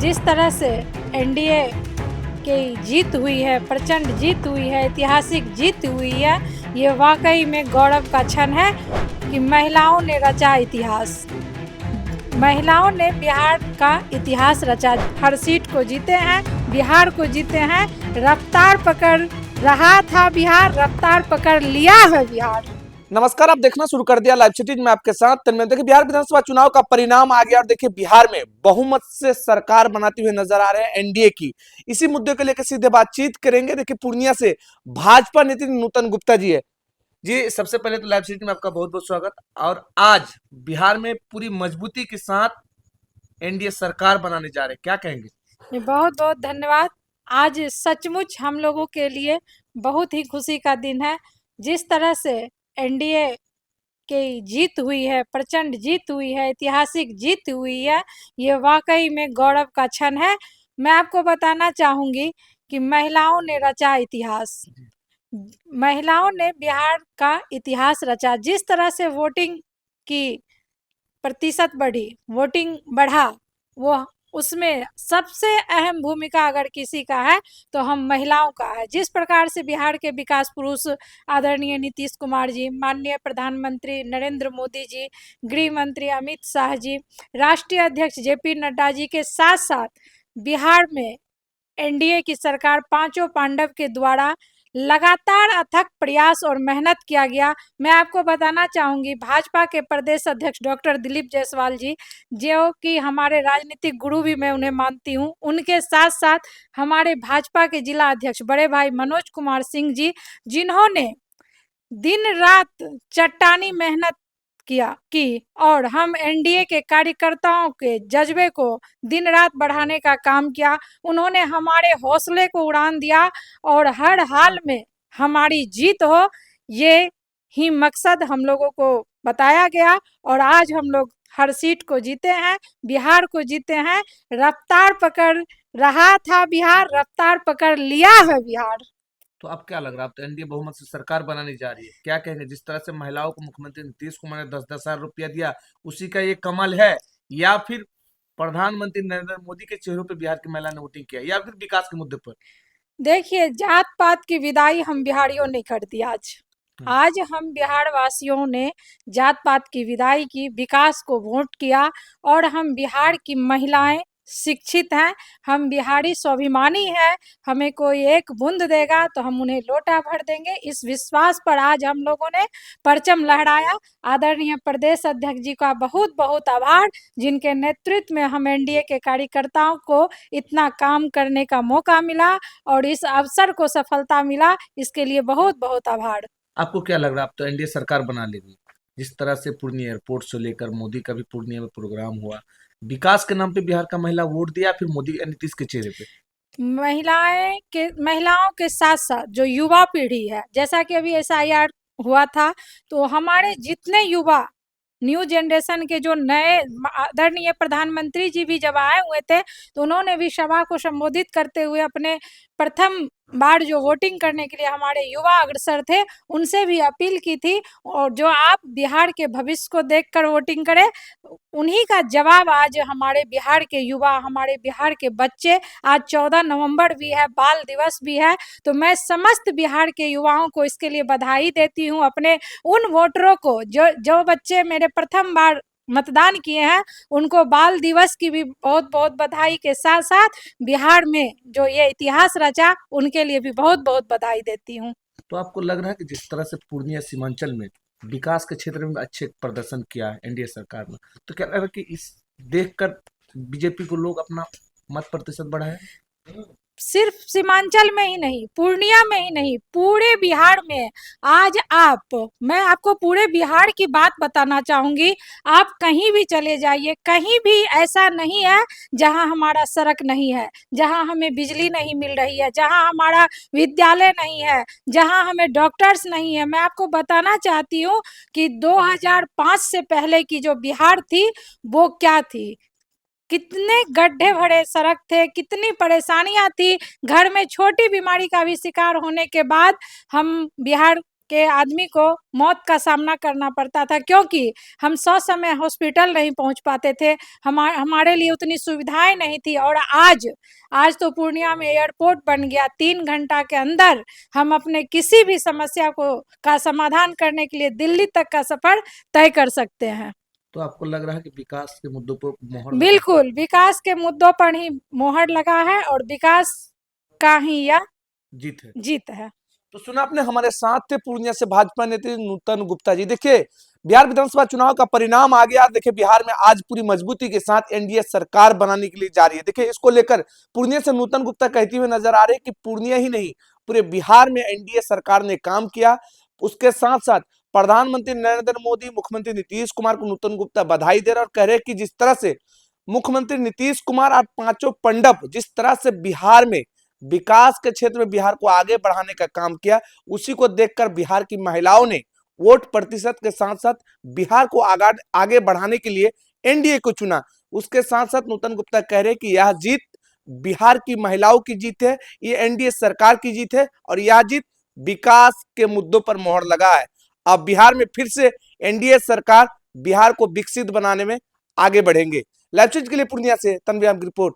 जिस तरह से एनडीए की जीत हुई है, प्रचंड जीत हुई है, ऐतिहासिक जीत हुई है, ये वाकई में गौरव का क्षण है कि महिलाओं ने रचा इतिहास। महिलाओं ने बिहार का इतिहास रचा, हर सीट को जीते हैं, बिहार को जीते हैं। रफ्तार पकड़ रहा था बिहार, रफ्तार पकड़ लिया है बिहार। नमस्कार, आप देखना शुरू कर दिया लाइव सिटीज में आपके साथ तन्मय। देखिए, बिहार विधानसभा चुनाव का परिणाम आ गया और देखिए बिहार में बहुमत से सरकार बनाते हुए नजर आ रहे हैं एनडीए की। इसी मुद्दे को लेकर सीधे बातचीत करेंगे। देखिए, पूर्णिया से भाजपा नेत्री नूतन गुप्ता जी है। जी, सबसे पहले तो लाइव सिटी में आपका बहुत बहुत स्वागत। और आज बिहार में पूरी मजबूती के साथ एनडीए सरकार बनाने जा रहे हैं, क्या कहेंगे? बहुत बहुत धन्यवाद। आज सचमुच हम लोगों के लिए बहुत ही खुशी का दिन है। जिस तरह से एनडीए की जीत हुई है, प्रचंड जीत हुई है, ऐतिहासिक जीत हुई है, ये वाकई में गौरव का क्षण है। मैं आपको बताना चाहूंगी कि महिलाओं ने रचा इतिहास। महिलाओं ने बिहार का इतिहास रचा। जिस तरह से वोटिंग की प्रतिशत बढ़ी, वोटिंग बढ़ा, वो उसमें सबसे अहम भूमिका अगर किसी का है तो हम महिलाओं का है। जिस प्रकार से बिहार के विकास पुरुष आदरणीय नीतीश कुमार जी, माननीय प्रधानमंत्री नरेंद्र मोदी जी, गृह मंत्री अमित शाह जी, राष्ट्रीय अध्यक्ष जेपी नड्डा जी के साथ साथ बिहार में एनडीए की सरकार पांचों पांडव के द्वारा लगातार अथक प्रयास और मेहनत किया गया। मैं आपको बताना चाहूंगी, भाजपा के प्रदेश अध्यक्ष डॉक्टर दिलीप जायसवाल जी, जो कि हमारे राजनीतिक गुरु भी मैं उन्हें मानती हूं, उनके साथ साथ हमारे भाजपा के जिला अध्यक्ष बड़े भाई मनोज कुमार सिंह जी, जिन्होंने दिन रात चट्टानी मेहनत की और हम एनडीए के कार्यकर्ताओं के जज्बे को दिन रात बढ़ाने का काम किया। उन्होंने हमारे हौसले को उड़ान दिया और हर हाल में हमारी जीत हो, ये ही मकसद हम लोगों को बताया गया और आज हम लोग हर सीट को जीते हैं, बिहार को जीते हैं। रफ्तार पकड़ रहा था बिहार, रफ्तार पकड़ लिया है बिहार। तो अब क्या लग रहा है? अब तो एनडीए बहुमत से सरकार बनाने जा रही है, क्या कहेंगे? जिस तरह से महिलाओं को मुख्यमंत्री नीतीश कुमार ने 10-10 हजार रुपया दिया, उसी का ये कमल है, या फिर प्रधानमंत्री नरेंद्र मोदी के चेहरों पे बिहार की महिला ने वोटिंग किया, या फिर विकास के मुद्दे पर? देखिए, जात पात की विदाई हम बिहारियों ने कर दी आज। आज हम बिहार वासियों ने जात पात की विदाई की, विकास को वोट किया और हम बिहार की महिलाएं शिक्षित हैं, हम बिहारी स्वाभिमानी हैं। हमें कोई एक बूंद देगा तो हम उन्हें लोटा भर देंगे। इस विश्वास पर आज हम लोगों ने परचम लहराया। आदरणीय प्रदेश अध्यक्ष जी का बहुत बहुत आभार, जिनके नेतृत्व में हम एनडीए के कार्यकर्ताओं को इतना काम करने का मौका मिला और इस अवसर को सफलता मिला, इसके लिए बहुत बहुत आभार। आपको क्या लग रहा है? अब तो एनडीए सरकार बना लेगी। जिस तरह से पूर्णिया एयरपोर्ट से लेकर मोदी का भी पूर्णिया में प्रोग्राम हुआ, विकास के नाम पे बिहार का महिला वोट दिया, फिर मोदी या नीतीश के चेहरे पे? महिलाओं के साथ साथ जो युवा पीढ़ी है, जैसा कि अभी एसआईआर हुआ था, तो हमारे जितने युवा न्यू जनरेशन के जो नए आदरणीय प्रधानमंत्री जी भी जब आए हुए थे, तो उन्होंने भी सभा को संबोधित करते हुए अपने प्रथम बार जो वोटिंग करने के लिए हमारे युवा अग्रसर थे, उनसे भी अपील की थी और जो आप बिहार के भविष्य को देखकर वोटिंग करें। उन्हीं का जवाब आज हमारे बिहार के युवा, हमारे बिहार के बच्चे, आज 14 नवंबर भी है, बाल दिवस भी है, तो मैं समस्त बिहार के युवाओं को इसके लिए बधाई देती हूँ। अपने उन वोटरों को, जो जो बच्चे मेरे प्रथम बार मतदान किए हैं, उनको बाल दिवस की भी बहुत बहुत बधाई के साथ साथ बिहार में जो ये इतिहास रचा, उनके लिए भी बहुत बहुत बधाई देती हूँ। तो आपको लग रहा है कि जिस तरह से पूर्णिया सीमांचल में विकास के क्षेत्र में अच्छे प्रदर्शन किया है एनडीए सरकार ने, तो क्या लग रहा है कि इस देखकर बीजेपी को लोग अपना मत प्रतिशत बढ़ाए? सिर्फ सीमांचल में ही नहीं, पूर्णिया में ही नहीं, पूरे बिहार में आज मैं आपको पूरे बिहार की बात बताना चाहूंगी। आप कहीं भी चले जाइए, कहीं भी ऐसा नहीं है जहां हमारा सड़क नहीं है, जहां हमें बिजली नहीं मिल रही है, जहां हमारा विद्यालय नहीं है, जहां हमें डॉक्टर्स नहीं है। मैं आपको बताना चाहती हूँ कि 2005 से पहले की जो बिहार थी, वो क्या थी, कितने गड्ढे भरे सड़क थे, कितनी परेशानियां थी। घर में छोटी बीमारी का भी शिकार होने के बाद हम बिहार के आदमी को मौत का सामना करना पड़ता था, क्योंकि हम ससमय हॉस्पिटल नहीं पहुंच पाते थे, हमारे लिए उतनी सुविधाएं नहीं थी। और आज तो पूर्णिया में एयरपोर्ट बन गया, 3 घंटा के अंदर हम अपने किसी भी समस्या का समाधान करने के लिए दिल्ली तक का सफर तय कर सकते हैं। तो आपको लग रहा है कि विकास के मुद्दों पर मोहर लगा? बिल्कुल, विकास के मुद्दों पर ही मोहर लगा है और विकास का ही यह जीत है। तो सुना आपने, हमारे साथ थे पूर्णिया से भाजपा नेता नूतन गुप्ता जी। देखिए, बिहार विधानसभा चुनाव का परिणाम आ गया। देखिए, बिहार में आज पूरी मजबूती के साथ एनडीए सरकार बनाने के लिए जा रही है। देखिए, इसको लेकर पूर्णिया से नूतन गुप्ता कहती हुए नजर आ रहे हैं कि पूर्णिया ही नहीं, पूरे बिहार में एनडीए सरकार ने काम किया। उसके साथ साथ प्रधानमंत्री नरेंद्र मोदी, मुख्यमंत्री नीतीश कुमार को नूतन गुप्ता बधाई दे रहे और कह रहे कि जिस तरह से मुख्यमंत्री नीतीश कुमार और पांचों पंडप जिस तरह से बिहार में विकास के क्षेत्र में बिहार को आगे बढ़ाने का काम किया, उसी को देखकर बिहार की महिलाओं ने वोट प्रतिशत के साथ साथ बिहार को आगे बढ़ाने के लिए एनडीए को चुना। उसके साथ साथ नूतन गुप्ता कह रहे कि यह जीत बिहार की महिलाओं की जीत है, ये एनडीए सरकार की जीत है और यह जीत विकास के मुद्दों पर मोहर लगा है। अब बिहार में फिर से एनडीए सरकार बिहार को विकसित बनाने में आगे बढ़ेंगे। लाइव चीज के लिए पूर्णिया से तनवीर की रिपोर्ट।